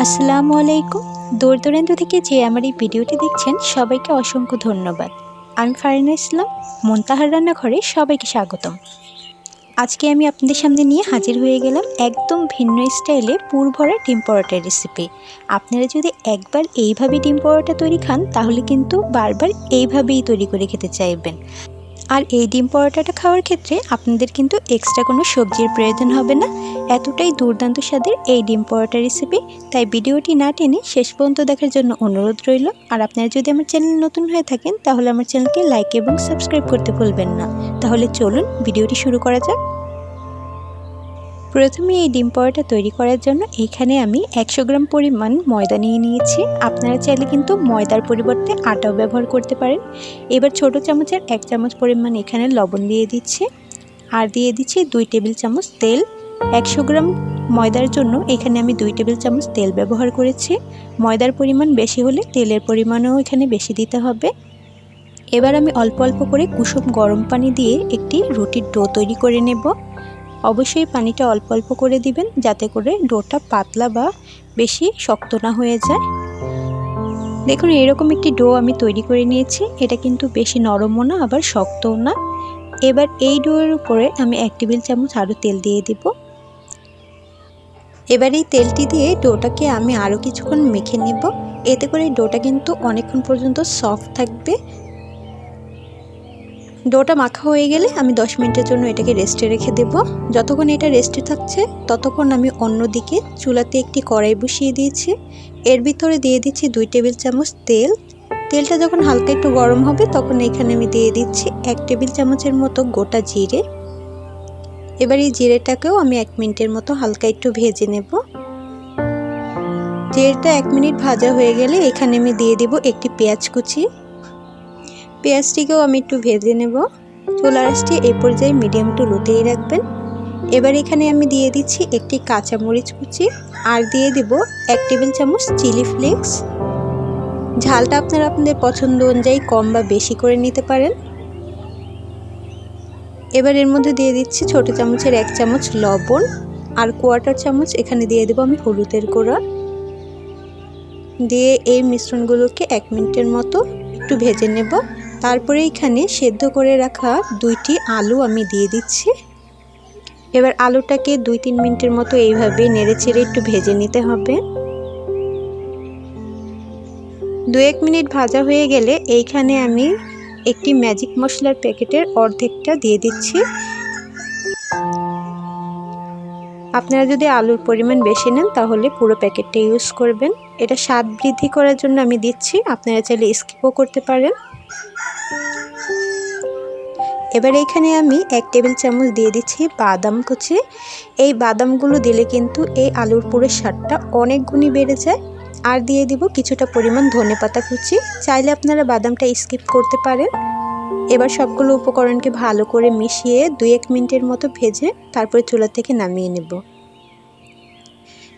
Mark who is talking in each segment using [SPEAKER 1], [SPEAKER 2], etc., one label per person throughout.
[SPEAKER 1] আসসালামু আলাইকুম। দূর দূরান্ত থেকে যে আমার এই ভিডিওটি দেখছেন সবাইকে অসংখ্য ধন্যবাদ। আমি ফারিনা ইসলাম, মুনতাহার রান্নাঘরে সবাইকে স্বাগতম। আজকে আমি আপনাদের সামনে নিয়ে হাজির হয়ে গেলাম একদম ভিন্ন স্টাইলে পুর ভরা ডিম পরোটার রেসিপি। আপনারা যদি একবার এইভাবে ডিম পরোটা তৈরি খান তাহলে কিন্তু বারবার এইভাবেই তৈরি করে খেতে চাইবেন। আর এই ডিম পরোটাটা খাওয়ার ক্ষেত্রে আপনাদের কিন্তু এক্সট্রা কোনো সবজির প্রয়োজন হবে না। এতটাই দুর্দান্ত স্বাদের এই ডিম পরোটা রেসিপি, তাই ভিডিওটি না টেনে শেষ পর্যন্ত দেখার জন্য অনুরোধ রইল। আর আপনারা যদি আমার চ্যানেল নতুন হয়ে থাকেন তাহলে আমার চ্যানেলকে লাইক এবং সাবস্ক্রাইব করতে ভুলবেন না। তাহলে চলুন ভিডিওটি শুরু করা যাক। প্রথমে এই ডিম পরোটা তৈরি করার জন্য এইখানে আমি 100 গ্রাম পরিমাণ ময়দা নিয়ে নিয়েছি। আপনারা চাইলে কিন্তু ময়দার পরিবর্তে আটাও ব্যবহার করতে পারেন। এবার ছোট চামচের 1 চামচ পরিমাণ এখানে লবণ দিয়ে দিচ্ছি, আর দিয়ে দিচ্ছি 2 টেবিল চামচ তেল। 100 গ্রাম ময়দার জন্য এখানে আমি 2 টেবিল চামচ তেল ব্যবহার করেছি। ময়দার পরিমাণ বেশি হলে তেলের পরিমাণও এখানে বেশি দিতে হবে। এবার আমি অল্প অল্প করে কুসুম গরম পানি দিয়ে একটি রুটির ডো তৈরি করে নেব। অবশ্যই পানিটা অল্প অল্প করে দিবেন যাতে করে ডোটা পাতলা বা বেশি শক্ত না হয়ে যায়। দেখুন এরকম একটি ডো আমি তৈরি করে নিয়েছি। এটা কিন্তু বেশি নরমও না আবার শক্তও না। এবার এই ডোয়ের উপরে আমি 1 টেবিল চামচ আরও তেল দিয়ে দিব। এবার এই তেলটি দিয়ে ডোটাকে আমি আরও কিছুক্ষণ মেখে নেব। এতে করে ডোটা কিন্তু অনেকক্ষণ পর্যন্ত সফট থাকবে। ডোটা মাখা হয়ে গেলে আমি 10 মিনিটের জন্য এটাকে রেস্টে রেখে দেব। যতক্ষণ এটা রেস্টে থাকছে ততক্ষণ আমি অন্যদিকে চুলাতে একটি কড়াই বসিয়ে দিয়েছি। এর ভিতরে দিয়ে দিচ্ছি 2 টেবিল চামচ তেল। তেলটা যখন হালকা একটু গরম হবে তখন এখানে আমি দিয়ে দিচ্ছি 1 টেবিল চামচের মতো গোটা জিরে। এবার এই জিরেটাকেও আমি 1 মিনিটের মতো হালকা একটু ভেজে নেব। জিরেটা 1 মিনিট ভাজা হয়ে গেলে এখানে আমি দিয়ে দেব একটি পেঁয়াজ কুচি। পেঁয়াজটিকেও আমি একটু ভেজে নেব। চুলার আঁচটি এই পর্যায়ে মিডিয়াম টু লোতেই রাখবেন। এবার এখানে আমি দিয়ে দিচ্ছি একটি কাঁচামরিচ কুচি, আর দিয়ে দেব 1 টেবিল চামচ চিলি ফ্লেক্স। ঝালটা আপনারা আপনাদের পছন্দ অনুযায়ী কম বা বেশি করে নিতে পারেন। এবার এর মধ্যে দিয়ে দিচ্ছি ছোট চামচের 1 চামচ লবণ, আর 1/4 চামচ এখানে দিয়ে দেব আমি হলুদের গুঁড়া। দিয়ে এই মিশ্রণগুলোকে 1 মিনিটের মতো একটু ভেজে নেব। তারপরে এখানে সেদ্ধ করে রাখা 2টি আলু আমি দিয়ে দিচ্ছি। এবার আলুটাকে 2-3 মিনিটের মতো এইভাবে নেড়েচেড়ে একটু ভেজে নিতে হবে। 2-1 মিনিট ভাজা হয়ে গেলে এইখানে আমি একটি ম্যাজিক মশলার প্যাকেটের অর্ধেকটা দিয়ে দিচ্ছি। আপনারা যদি আলুর পরিমাণ বেশি নেন তাহলে পুরো প্যাকেটটা ইউজ করবেন। এটা স্বাদ বৃদ্ধি করার জন্য আমি দিচ্ছি, আপনারা চাইলে স্কিপও করতে পারেন। এবার এইখানে আমি 1 টেবিল চামচ দিয়ে দিচ্ছি বাদাম কুচি। এই বাদামগুলো দিলে কিন্তু এই আলুর পুরের স্বাদটা অনেক গুণই বেড়ে যায়। আর দিয়ে দিব কিছুটা পরিমাণ ধনেপাতা কুচি। চাইলে আপনারা বাদামটা স্কিপ করতে পারেন। এবার সবগুলো উপকরণকে ভালো করে মিশিয়ে 2-1 মিনিটের মতো ভেজে তারপরে চুলা থেকে নামিয়ে নেব।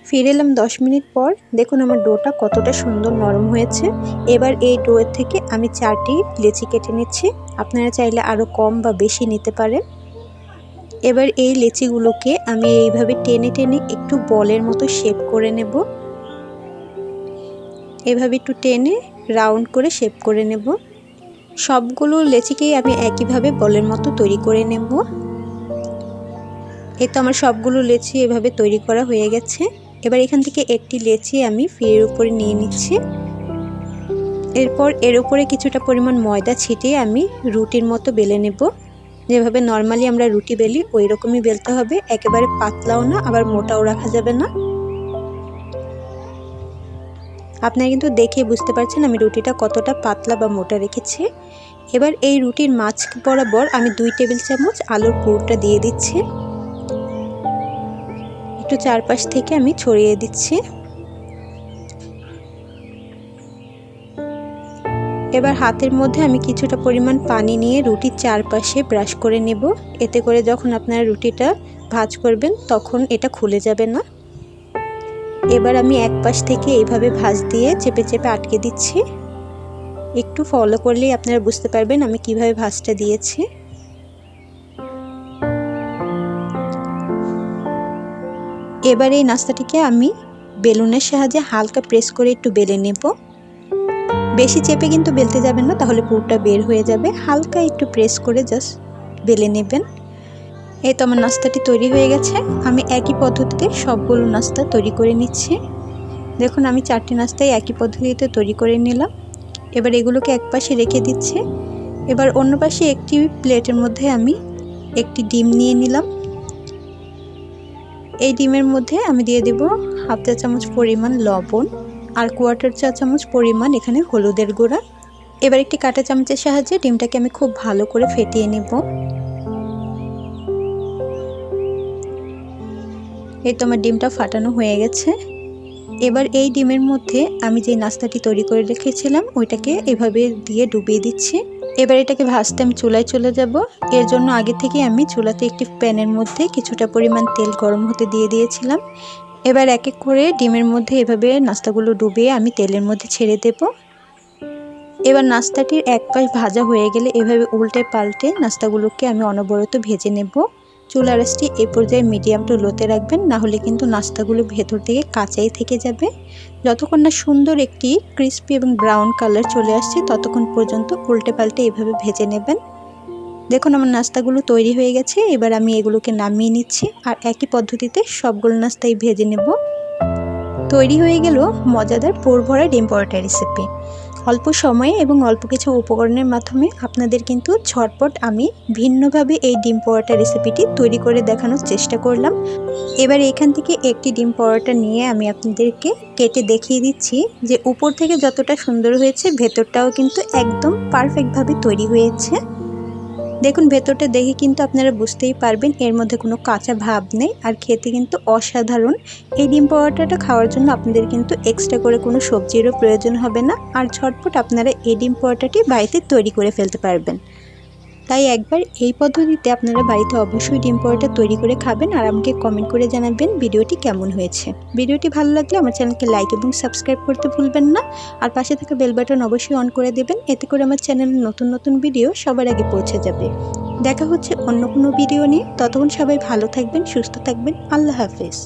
[SPEAKER 1] ফিরে এলাম 10 মিনিট পর। দেখুন আমার ডোটা কতটা সুন্দর নরম হয়েছে। এবার এই ডোয়ের থেকে আমি 4টি লেচি কেটে নিচ্ছি। আপনারা চাইলে আরও কম বা বেশি নিতে পারেন। এবার এই লেচিগুলোকে আমি এইভাবে টেনে টেনে একটু বলের মতো শেপ করে নেব। এভাবে একটু টেনে রাউন্ড করে শেপ করে নেব। সবগুলো লেচিকেই আমি একইভাবে বলের মতো তৈরি করে নেব। এই তো আমার সবগুলো লেচি এভাবে তৈরি করা হয়ে গেছে। এবার এখান থেকে একটি লেচি আমি ফিরের উপরে নিয়ে নিচ্ছি। এরপর এর উপরে কিছুটা পরিমাণ ময়দা ছিটিয়ে আমি রুটির মতো বেলে নেব। যেভাবে নর্মালি আমরা রুটি বেলি ওই রকমই বেলতে হবে। একেবারে পাতলাও না আবার মোটাও রাখা যাবে না। আপনারা কিন্তু দেখে বুঝতে পারছেন আমি রুটিটা কতটা পাতলা বা মোটা রেখেছি। এবার এই রুটির মাঝ বরাবর আমি 2 টেবিল চামচ আলুর পুরটা দিয়ে দিচ্ছি। একটু চারপাশ থেকে আমি ছড়িয়ে দিচ্ছি। এবার হাতের মধ্যে আমি কিছুটা পরিমাণ পানি নিয়ে রুটির চারপাশে ব্রাশ করে নেব। এতে করে যখন আপনারা রুটিটা ভাঁজ করবেন তখন এটা খুলে যাবে না। এবার আমি এক পাশ থেকে এইভাবে ভাঁজ দিয়ে চেপে চেপে আটকে দিচ্ছি। একটু ফলো করলেই আপনারা বুঝতে পারবেন আমি কিভাবে ভাঁজটা দিয়েছি। এবার এই নাস্তাটিকে আমি বেলুনের সাহায্যে হালকা প্রেস করে একটু বেলে নেব। বেশি চেপে কিন্তু বেলতে যাবেন না, তাহলে পুরটা বের হয়ে যাবে। হালকা একটু প্রেস করে জাস্ট বেলে নেবেন। এই তো আমার নাস্তাটি তৈরি হয়ে গেছে। আমি একই পদ্ধতিতে সবগুলো নাস্তা তৈরি করে নিচ্ছি। দেখুন আমি 4টি নাস্তাই একই পদ্ধতিতে তৈরি করে নিলাম। এবার এগুলোকে এক পাশে রেখে দিচ্ছি। এবার অন্য পাশে একটি প্লেটের মধ্যে আমি একটি ডিম নিয়ে নিলাম। এই ডিমের মধ্যে আমি দিয়ে দেব হাফ চা চামচ পরিমাণ লবণ আর কোয়ার্টার চা চামচ পরিমাণ এখানে হলুদের গুঁড়া। এবার একটি কাঁটা চামচের সাহায্যে ডিমটাকে আমি খুব ভালো করে ফেটিয়ে নেব। এই তো আমার ডিমটা ফাটানো হয়ে গেছে। এবার এই ডিমের মধ্যে আমি যে নাস্তাটি তৈরি করে রেখেছিলাম ওইটাকে এভাবে দিয়ে ডুবিয়ে দিচ্ছি। এবার এটাকে ভাজতে আমি চুলায় চলে যাব। এর জন্য আগে থেকে আমি চুলাতে একটি প্যানের মধ্যে কিছুটা পরিমাণ তেল গরম হতে দিয়ে দিয়েছিলাম। এবার এক এক করে ডিমের মধ্যে এভাবে নাস্তাগুলো ডুবিয়ে আমি তেলের মধ্যে ছেড়ে দেব। এবার নাস্তাটির এক পাশ ভাজা হয়ে গেলে এভাবে উল্টে পাল্টে নাস্তাগুলোকে আমি অনবরত ভেজে নেব। চুলার আঁচটি এই পর্যায়ে মিডিয়াম টু লোতে রাখবেন, না হলে কিন্তু নাস্তাগুলো ভেতর থেকে কাঁচাই থেকে যাবে। যতক্ষণ না সুন্দর একটি ক্রিস্পি এবং ব্রাউন কালার চলে আসছে ততক্ষণ পর্যন্ত উল্টে পাল্টে এভাবে ভেজে নেবেন। দেখুন আমার নাস্তাগুলো তৈরি হয়ে গেছে। এবার আমি এগুলোকে নামিয়ে নিচ্ছি আর একই পদ্ধতিতে সবগুলো নাস্তাই ভেজে নেব। তৈরি হয়ে গেল মজাদার পুর ভরা ডিম পরোটা রেসিপি। অল্প সময়ে এবং অল্প কিছু উপকরণের মাধ্যমে আপনাদের কিন্তু ঝটপট আমি ভিন্নভাবে এই ডিম পরোটা রেসিপিটি তৈরি করে দেখানোর চেষ্টা করলাম। এবার এখান থেকে একটি ডিম পরোটা নিয়ে আমি আপনাদেরকে কেটে দেখিয়ে দিচ্ছি যে উপর থেকে যতটা সুন্দর হয়েছে ভেতরটাও কিন্তু একদম পারফেক্টভাবে তৈরি হয়েছে। দেখুন ভেতরটা দেখে কিন্তু আপনারা বুঝতেই পারবেন এর মধ্যে কোনো কাঁচা ভাব নেই আর খেতে কিন্তু অসাধারণ। এই ডিম পরোটাটা খাওয়ার জন্য আপনাদের কিন্তু এক্সট্রা করে কোনো সবজিরও প্রয়োজন হবে না আর ঝটপট আপনারা এই ডিম পরোটাটি বাড়িতে তৈরি করে ফেলতে পারবেন। তাই একবার এই পদ্ধতিতে আপনারা বাড়িতে অবশ্যই ডিম পরোটা তৈরি করে খাবেন আর আমাকে কমেন্ট করে জানাবেন ভিডিওটি কেমন হয়েছে। ভিডিওটি ভালো লাগলে আমার চ্যানেলকে লাইক এবং সাবস্ক্রাইব করতে ভুলবেন না আর পাশে থাকা বেল বাটন অবশ্যই অন করে দেবেন, এতে করে আমার চ্যানেলে নতুন নতুন ভিডিও সবার আগে পৌঁছে যাবে। দেখা হচ্ছে অন্য কোনো ভিডিও নিয়ে। ততক্ষণ সবাই ভালো থাকবেন, সুস্থ থাকবেন। আল্লাহ হাফেজ।